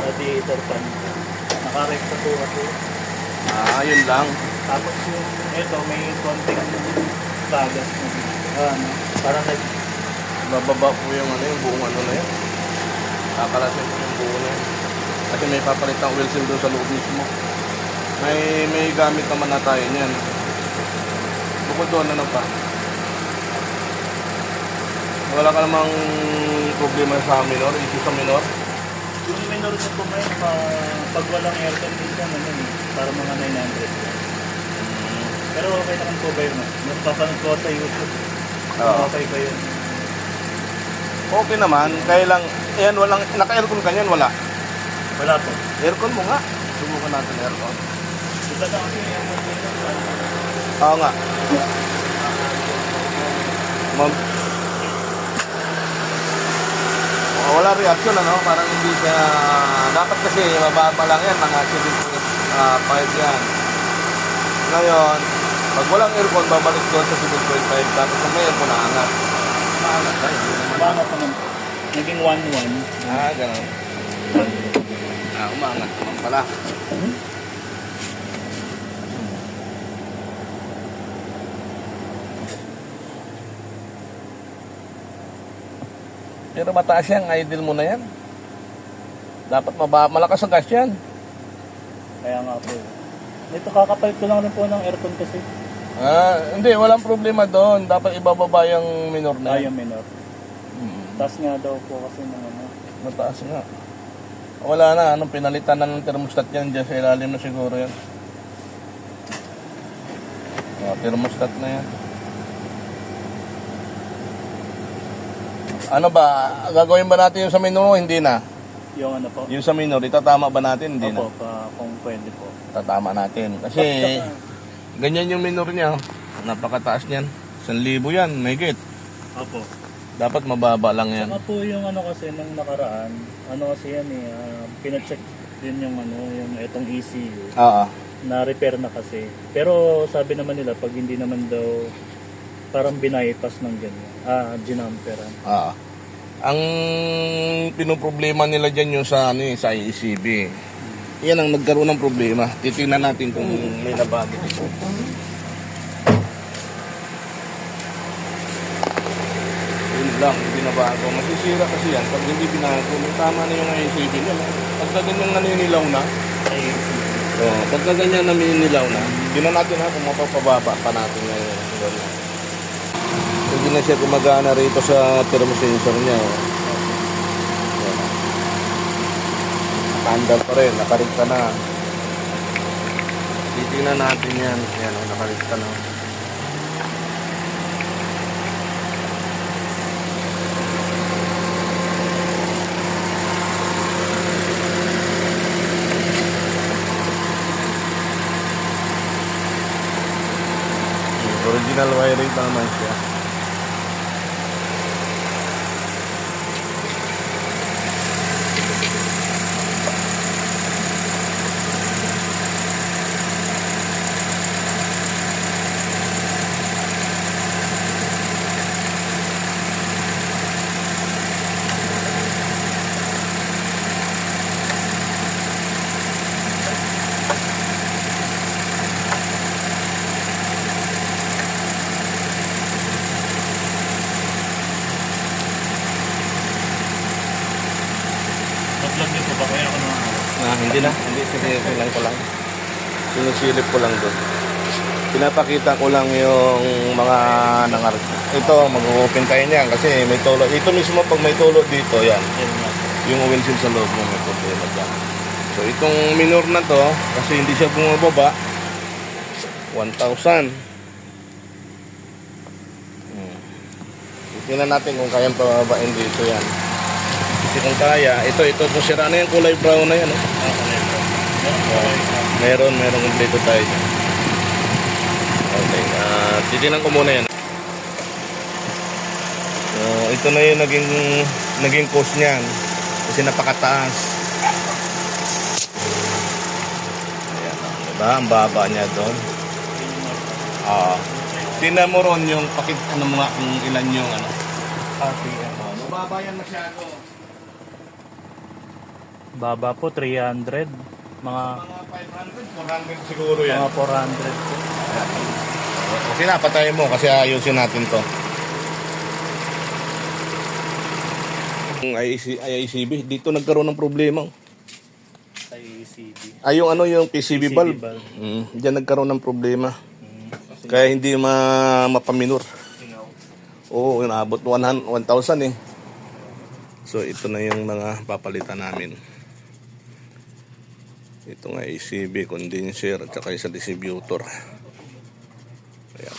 radiator fan. Nakarekta po kasi. Yun lang. Tapos yung ito may konting tagas na dito. Parang Bababa po yung yung buong na yan. Kakalasin po yung buo na yan. Kasi may papalitang oil seal doon sa loob mismo. May gamit naman na tayo niyan. Bukod doon, ano pa? Wala ka namang problema sa minor, issue sa minor? yung minor na po ngayon, pag walang air condition, para mga 900. Pero okay naman po ba yun? Napapanood ko sa YouTube. Okay ba yun? Okay naman, kaya lang, ayan, walang, naka-aircon ka niyan, wala? Wala po. Aircon mo nga. Subukan natin aircon. Diba na kasi yung Oo nga. Wala reaction, ano? Parang hindi siya... Dapat kasi mababa lang yan, mga 7.5 yan. Ngayon, pag walang aircon, babalik doon sa 7.5. Tapos kung may aircon, naangat. Maangat na, hindi naman. Maangat naman. Naging 1-1. Ganun. Umaangat naman pala. Pero mataas yan, idle mo na yan. Dapat malakas ang gas yan. Kaya nga po. Ito kakapalit ko lang rin po ng aircon kasi. Hindi, walang problema doon. Dapat ibababa yung minor na yan. Yung minor. Taas nga daw po kasi ng Mataas nga. Wala na, pinalitan na ng thermostat yan dyan sa ilalim na siguro yan. Thermostat na yan. Ano ba, gagawin ba natin yung sa minor o hindi na? Yung ano po? Yung sa minor, itatama ba natin? Hindi Opo, na? kung pwede po. Tatama natin. Kasi ganyan yung minor niya. Napakataas niyan. 1,000 yan, mahigit. Opo. Dapat mababa lang yan. Saka po yung kasi nung nakaraan, kasi yan pinacheck din yung yung itong ECU. Na-repair na kasi. Pero sabi naman nila, pag hindi naman daw parang binaypas ng ganyan. Ginamperan. Ang pinoproblema nila dyan yung sa sa ECB. Yan ang nagkaroon ng problema. Titingnan natin kung may nabagit ito. Yun lang, hindi nabago. Masisira kasi yan pag hindi binago. Tama na yung ECB nila. Pagka ganyan naninilaw na, pagka ganyan naninilaw na, tingnan natin kung mapapababa pa natin ngayon. Hindi na siya gumagana rito sa thermosensor niya. Nakandal pa rin, nakarigta na. Titingnan natin yan. Yan, nakarigta na. Original wiring pa naman siya. Vlog niyo po ba kaya ako naman? Hindi na. Hindi, sinilang ko lang. Sinusilip ko lang doon. Pinapakita ko lang yung mga nangar. Ito, mag-open tayo niyan kasi may tulo. Ito mismo pag may tulo dito, yan. Yung oil seal sa loob mo, may problema dyan. So, itong minor na to, kasi hindi siya bumababa, 1,000. Tingnan natin kung kayang pababain dito yan. Kasi kung kaya, ito kung sira na yung kulay brown na yan. Meron kompleto tayo. Okay, titignan ko muna yan. So, ito na yung naging cost niyan. Kasi napakataas. Ayan, diba? Ang baba niya doon. Tingnan mo ron yung mo nga kung ilan yung . Mababa yan masyado. Baba po, 300. Mga, Mga 500, 400 siguro yan. mga 400 po. Okay na, patayin mo kasi ayusin natin to. Yung IACB, dito nagkaroon ng problema. Sa ECB. Ay, yung ano, yung PCB valve. valve. Diyan nagkaroon ng problema. Kasi Kaya hindi mapaminor. Oo, inabot 1,000 eh. So, ito na yung mga papalitan namin. Ito nga ACB, condenser, at saka isa distributor. Ayan.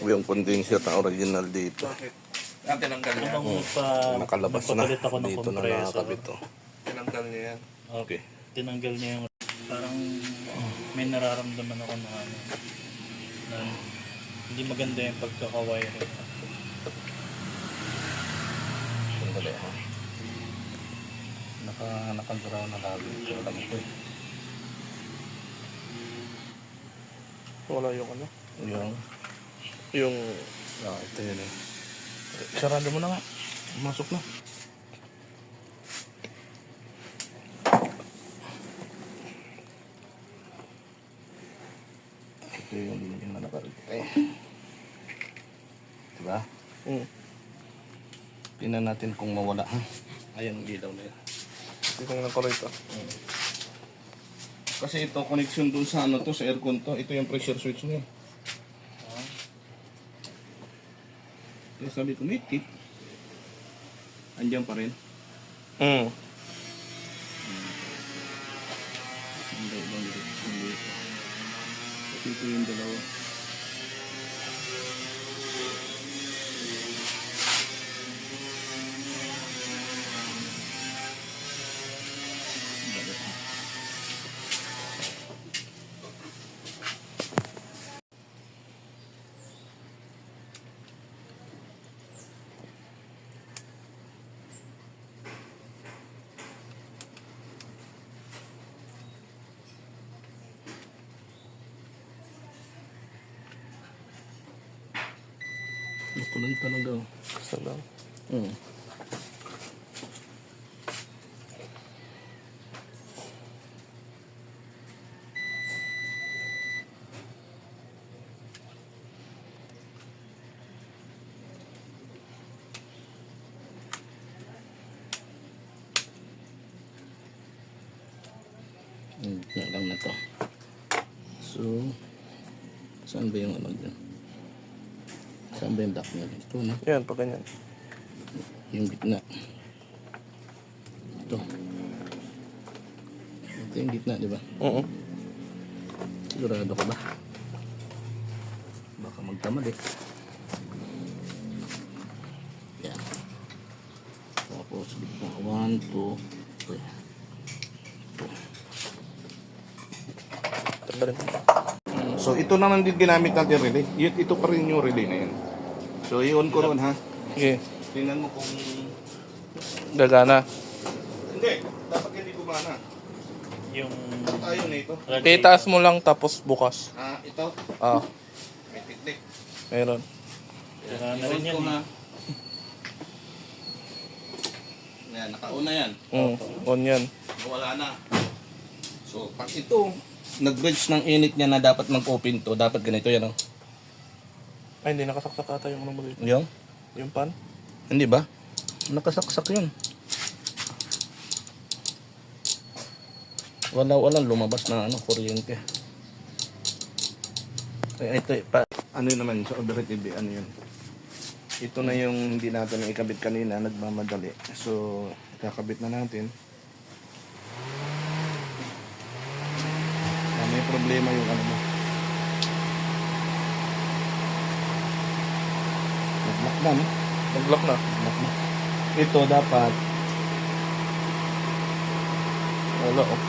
Yung condenser na original dito. Tinanggal niya. Nung Nakalabas na. nagpapalit ako ng Dito na compressor, nakakabit to. Tinanggal niya yan. Okay. tinanggal niya yung parang may nararamdaman ako na ano, na hindi maganda yung pagkakawiring. Sandali ha. Naka-draw na lagi. Alam ko eh. Wala yung ano. Yung ito yun eh. Sarado mo na nga. Masok na. Ito yung linya na nakalagay. Diba? Tingnan natin kung mawala ha. Ayan ang ilaw na yan. Tingnan ko rito. Kasi ito connection dun sa ano to, sa aircon to. Ito yung pressure switch niya. Kaya sabi ko, may tip. Andiyan pa rin. Hindi, ibang direction dito. Kasi ito yung dalawa. Ito lang talaga. Isa lang. Na lang na to. So, saan ba yung ano dyan? Saan ba yung duct niya? Ito na. Yan, pag ganyan. Yung gitna. Ito. Ito yung gitna, di ba? Sigurado ka ba? Baka magtamad eh. Yan. Tapos gitna. 1, 2, 3. Tanggalin ko. So ito naman din ginamit natin relay. Ito pa rin yung relay na yan. So i-on ko ron ha. Okay. Tingnan mo kung... Gagana. Hindi. Dapat hindi gumana. Yung Ayaw na ito. Itaas mo lang tapos bukas. Ito. May tiktik. Meron. sira na rin yan. I-on ko ha. Yan, nakauna yan. On yan. Wala na. So pag ito, nag-reach ng init niya na dapat mag-open to, dapat ganito yan. Ay, hindi nakasaksak ata yung ano mo dito. Yung? Yung pan. Hindi ba? Nakasaksak yun. Wala lumabas na kuryente. Ay, ito ano yun naman sa overhead TV, ano yun? Ito na yung hindi natin ikabit kanina, nagmamadali. So, kakabit na natin. May problema yung ano mo. Nag-lock na, no? Nag-lock na. Nag-lock na. Ito dapat Wala oh.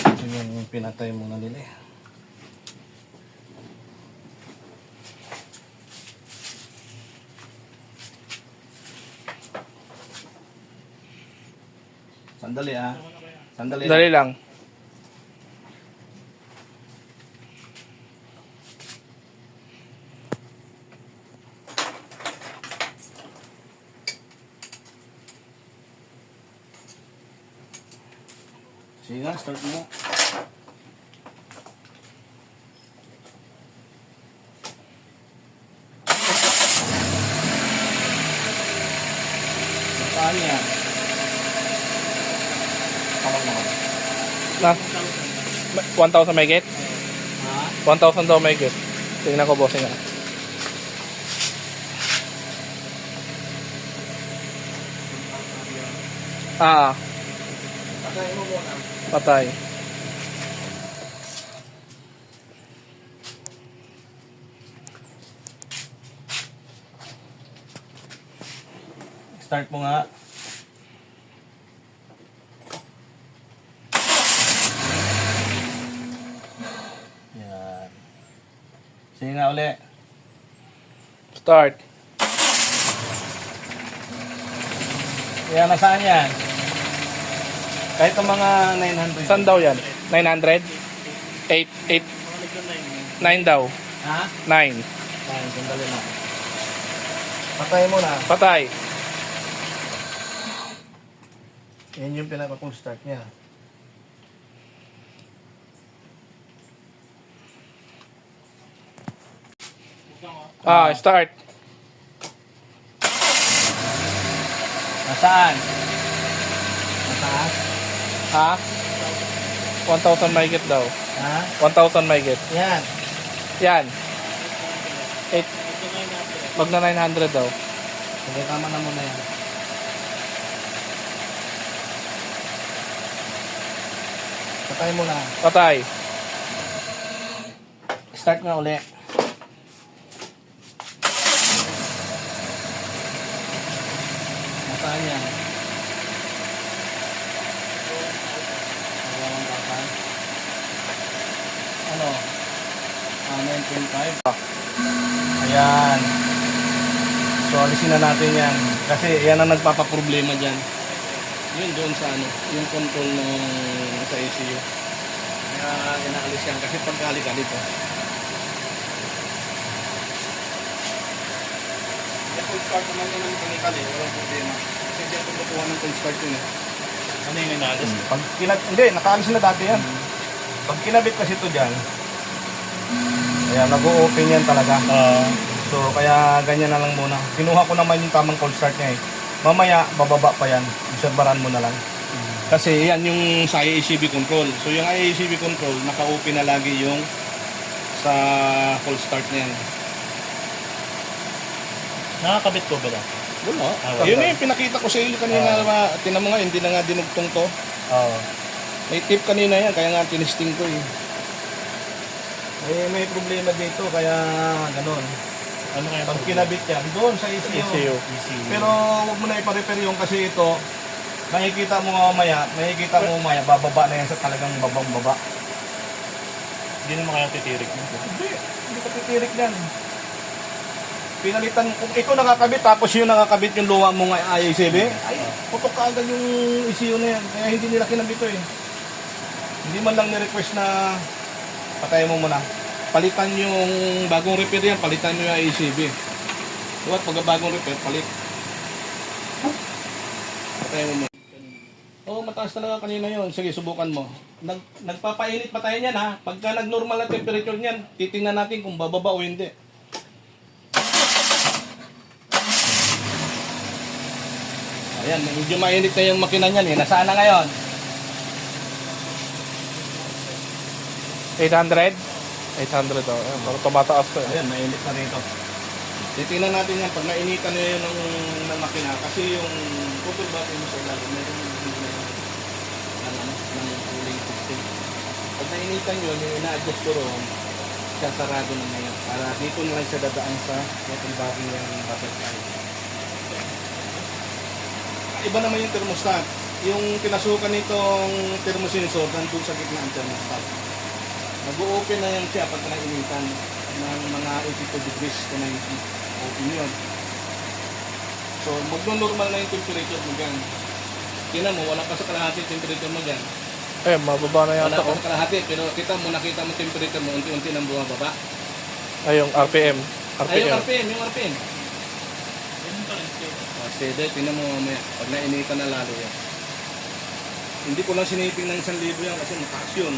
ito yung pinatay muna nila eh. Sandali ah. Sandali Dali lang. Sige nga, start mo. Saan yan? Tawag naman. Na? 1,000 may get? Ha? 1,000 daw may get. Tingnan ko, bossing nga. Patay mo muna. Patay. Start mo nga. Yan. Sige nga uli. Start. Yan, nasaan yan? Kahit ang mga 900. Saan daw yan? 900? 8, 8, 9 daw. Ha? 9. Yan, sandali na. Patay mo na. Patay. Yan yung pinaka-full start niya. Start. Nasaan? Mataas? Ha? 1,000 may get daw. Ha? 1,000 may get. Yan. Yan. 8. Wag na 900 daw. Sige, tama na muna yan. Patay mo na. Patay. Start nga uli. Nasaan yan? Ano? 9.5. Ayan. So, alisin na natin yan. Kasi yan ang nagpapaproblema dyan. Yun doon sa ano, yung control ng sa ECU. Kaya inaalis yan kasi pagkali-kali to. Yung full start naman yun ang mechanical walang problema. Kasi dyan kung nakuha ng full start yun Ano yung inaalis? Pag hindi, nakaalis na dati yan. Pag kinabit kasi ito dyan, ayan, nag-o-open yan talaga. So, kaya ganyan na lang muna. Kinuha ko naman yung tamang cold start niya eh. Mamaya, bababa pa yan. Obserbaran mo na lang. Kasi yan yung sa IACB control. So, yung IACB control, naka-open na lagi yung sa cold start niyan. Nakakabit ko ba lang? Wala. Yun Yun yung pinakita ko sa iyo kanina. Tinan mo nga, hindi na nga dinugtong to. Oo. May tip kanina yan, kaya nga tinisting ko eh. May problema dito, kaya ganon. Ano kaya? Pag kinabit yan, doon sa ECU. ECU. Pero huwag mo na ipa-repair yung kasi ito, makikita mo mamaya, bababa na yan sa talagang babang-baba. Hindi naman kaya titirik mo. Hindi ka titirik yan. Pinalitan, kung ikaw nakakabit, tapos yung nakakabit yung luwa mo nga IACB, ay, putok ka agad yung ECU na yan. Kaya hindi nila kinabit ito eh. Hindi man lang ni-request na patayin mo muna. Palitan yung bagong repair yan, palitan nyo yung IACB. Diba, pag bagong repair, palit. Patayin mo muna. Oo, mataas talaga kanina yun. Sige, subukan mo. Nagpapainit pa tayo niyan ha. Pagka nag-normal na temperature niyan, titingnan natin kung bababa o hindi. Ayan, medyo mainit na yung makina niyan eh. Nasaan na ngayon? 800? 800 daw. Ayan, parang tumataas to. Ayan, mainit na rito. Titingnan natin yan pag nainitan na yun ng makina. Kasi yung putol battery mo sa ilalim, meron ng cooling system. Pag nainitan yun, yung ina-adjust ko roon, sasarado na ngayon. Para dito na lang siya dadaan sa metal battery ng butterfly. Iba naman yung thermostat. Yung pinasukan nitong thermosensor nandun sa gitna ang thermostat. Nag-o-open na yan siya pag nainitan ng mga 82 degrees to 90. Open yun. So, magno-normal na yung temperature mo dyan. Tingnan mo, wala pa sa kalahati temperature mo dyan. Eh, mababa na Wala yata pa oh. sa kalahati, pero nakita mo temperature mo, unti-unti nang bumababa. Ay, yung RPM. Ay, yung RPM. RPM. Steady, tingnan mo mamaya. Pag nainitan na lalo yan. Hindi ko lang siniping ng 1,000 yan kasi mataas yun.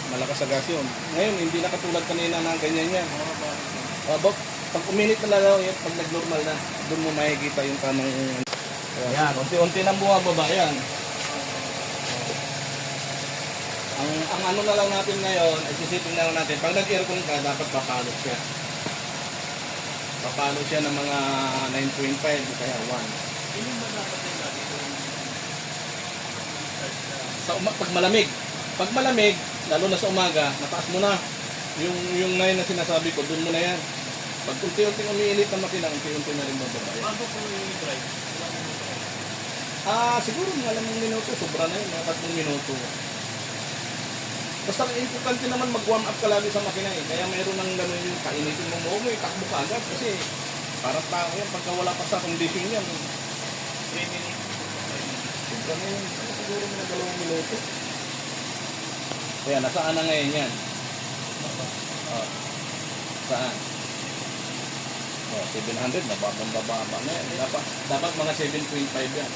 Malakas sa gas yun. Ngayon, hindi na katulad kanina na ganyan yan. Pag uminit na lalo yan, pag nag-normal na, doon mo makikita yung tamang... Yan, unti-unti nang bumababa yan. Ang ano na lang natin ngayon, ay sisipin na lang natin, pag nag-aircon ka, dapat papalo siya. Papalo siya ng mga 9.5 o kaya 1. Pag malamig, lalo na sa umaga, mataas mo na. Yung 9 na sinasabi ko, doon mo na yan. Pag unti-unti umiinit ang makina, unti-unti na rin bababa yan. Bago po yung drive, Siguro mga 5 minuto, sobra na yun, mga 3 minuto. Basta ang importante naman mag-warm up ka lagi sa makina eh. Kaya mayroon ng gano'n yung kainitin mo mo, itakbo ka agad kasi parang tao yan, pagka wala pa sa condition yan. 3 minutes. Sobra na yun, siguro mga 2 minuto. Kaya nasaan na ngayon yan? Saan? 700, nababang-bababa na yan. Dapat mga 7.5 yan.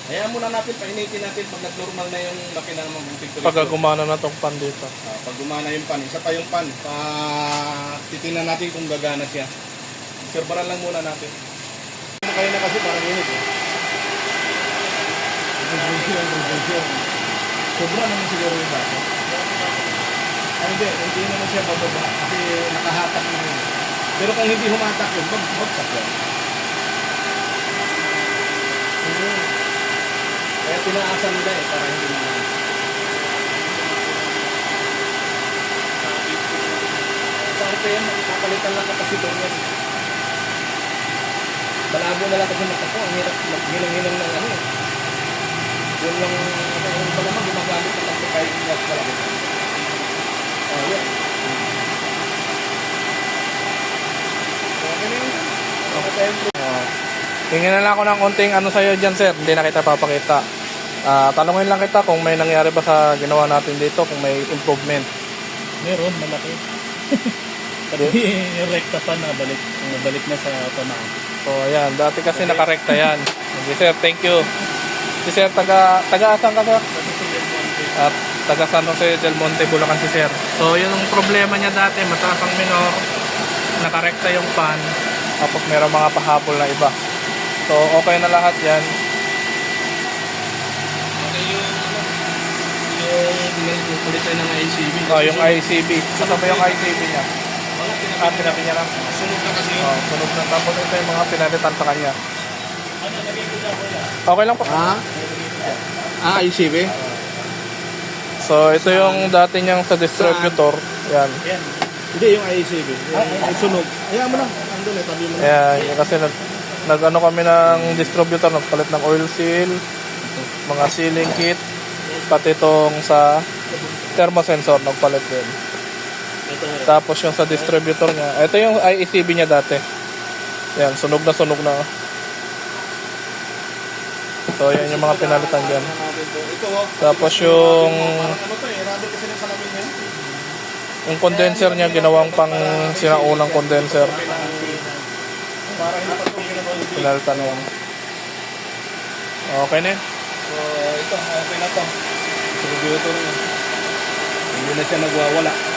Kaya muna natin, painitin natin pag nag-normal na yung makina ng mga Pag gumana na tong pan dito. pag gumana yung pan, isa pa yung pan. Titingnan natin kung gagana siya. Serbaran lang muna natin. Kaya na kasi parang init eh. Sobra naman siguro yung bata. Hindi naman siya bababa kasi nakahatak na yun. Pero kung hindi humatak yun, bagsak yan. Kaya tinaasan nila eh, para hindi naman. Sa RPM, kapalitan lang kapasitor yan. Malabo na lang kasi matako, ang hirap maghinang-hinang ng ano eh. Yun lang, yung pala naman, gumagamit ng lang kahit gas pala. Yan. Okay na yun. Okay tayo. Tingnan na lang ako ng konting ano sa'yo dyan, sir. Hindi na kita papakita. Tanungin lang kita kung may nangyari ba sa ginawa natin dito, kung may improvement. Meron, malaki. Pati yung rekta pa nabalik na sa tamaan. So, ayan. Dati kasi nakarekta yan. Okay, sir. Thank you. Si sir, taga-asan ka, sir? At taga San Jose del Monte, Bulacan si sir. So, yun ang problema niya dati. Mataas ang minor. Nakarekta yung pan. Tapos meron mga pahabol na iba. So, okay na lahat yan. Okay yung kulitan ng ICB. Yung ICB. Saan ba yung ICB niya? Wala, Pinabi niya lang. sunog na kasi yun. Sunog na. Tapos ito yung mga pinalitan sa kanya. Ano, naging ko po yan? Okay lang po. ICB? So, ito yung dati niyang sa distributor. Yan. Yan. Hindi, yung ICB. Yung sunog. Ayaw mo lang. Andun eh, tabi mo lang. Yan. Kasi nag-ano kami ng distributor. Nagpalit ng oil seal, mga sealing kit, pati itong sa thermosensor nagpalit din. Tapos yung sa distributor niya, ito yung IECB niya dati. Yan, sunog na. So, yan yung mga pinalitan dyan. Tapos yung condenser niya, ginawang pang sinaunang condenser. Pinalitan na yan. Okay na yun. So, ito, okay na to. Distributor niya. Hindi na siya nagwawala.